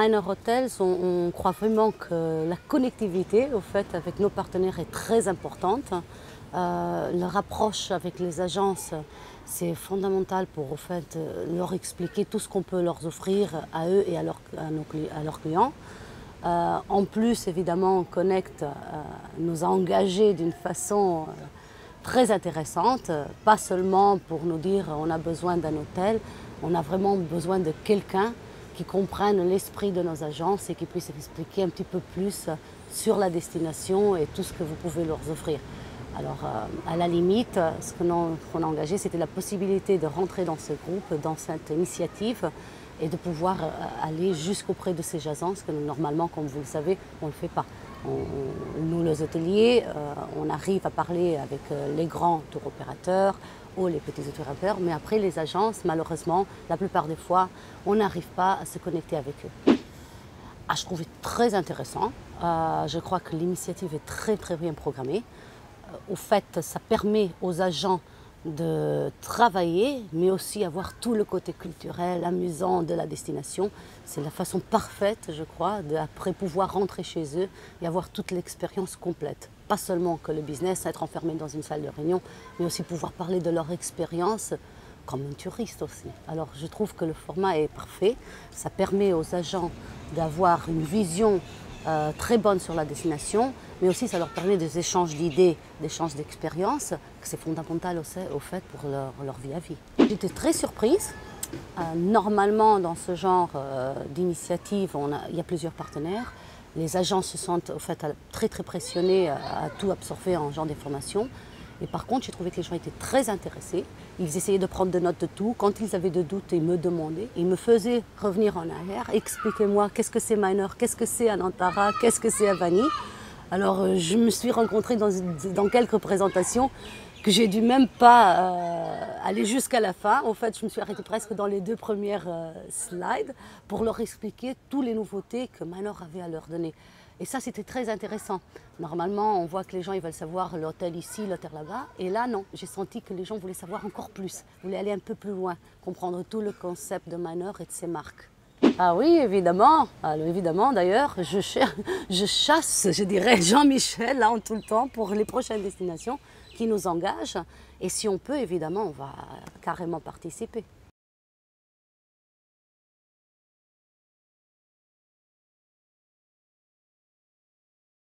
Minor Hotels, on croit vraiment que la connectivité au fait, avec nos partenaires est très importante. Leur approche avec les agences, c'est fondamental pour au fait, leur expliquer tout ce qu'on peut leur offrir à eux et à leurs clients. En plus, évidemment, Connect nous a engagés d'une façon très intéressante, pas seulement pour nous dire on a besoin d'un hôtel, on a vraiment besoin de quelqu'un qui comprenne l'esprit de nos agences et qui puisse expliquer un petit peu plus sur la destination et tout ce que vous pouvez leur offrir. Alors, à la limite, ce qu'on a engagé, c'était la possibilité de rentrer dans ce groupe, dans cette initiative et de pouvoir aller jusqu'auprès de ces agences que normalement, comme vous le savez, on ne le fait pas. Nous, les hôteliers, on arrive à parler avec les grands tour opérateurs ou les petits opérateurs, mais après les agences, malheureusement, la plupart des fois, on n'arrive pas à se connecter avec eux. Je trouve très intéressant. Je crois que l'initiative est très bien programmée. Au fait, ça permet aux agents de travailler, mais aussi avoir tout le côté culturel, amusant de la destination. C'est la façon parfaite, je crois, d'après pouvoir rentrer chez eux et avoir toute l'expérience complète. Pas seulement que le business, être enfermé dans une salle de réunion, mais aussi pouvoir parler de leur expérience comme un touriste aussi. Alors je trouve que le format est parfait. Ça permet aux agents d'avoir une vision très bonne sur la destination, mais aussi ça leur permet des échanges d'idées, d'échanges d'expériences, que c'est fondamental au fait pour leur vie à vie. J'étais très surprise. Normalement, dans ce genre d'initiative, il y a plusieurs partenaires. Les agents se sentent au fait, très pressionnés à tout absorber en genre d'informations. Et par contre, j'ai trouvé que les gens étaient très intéressés. Ils essayaient de prendre des notes de tout. Quand ils avaient des doutes, ils me demandaient. Ils me faisaient revenir en arrière. Expliquez-moi, qu'est-ce que c'est Minor, qu'est-ce que c'est Anantara, qu'est-ce que c'est Avani. Alors, je me suis rencontrée dans quelques présentations que j'ai dû même pas aller jusqu'à la fin. En fait, je me suis arrêtée presque dans les 2 premières slides pour leur expliquer toutes les nouveautés que Minor avait à leur donner. Et ça, c'était très intéressant. Normalement, on voit que les gens ils veulent savoir l'hôtel ici, l'hôtel là-bas. Et là, non. J'ai senti que les gens voulaient savoir encore plus, voulaient aller un peu plus loin, comprendre tout le concept de Minor et de ses marques. Ah oui, évidemment. Alors, évidemment, d'ailleurs, je chasse, je dirais, Jean-Michel, là, en tout le temps, pour les prochaines destinations qui nous engagent. Et si on peut, évidemment, on va carrément participer.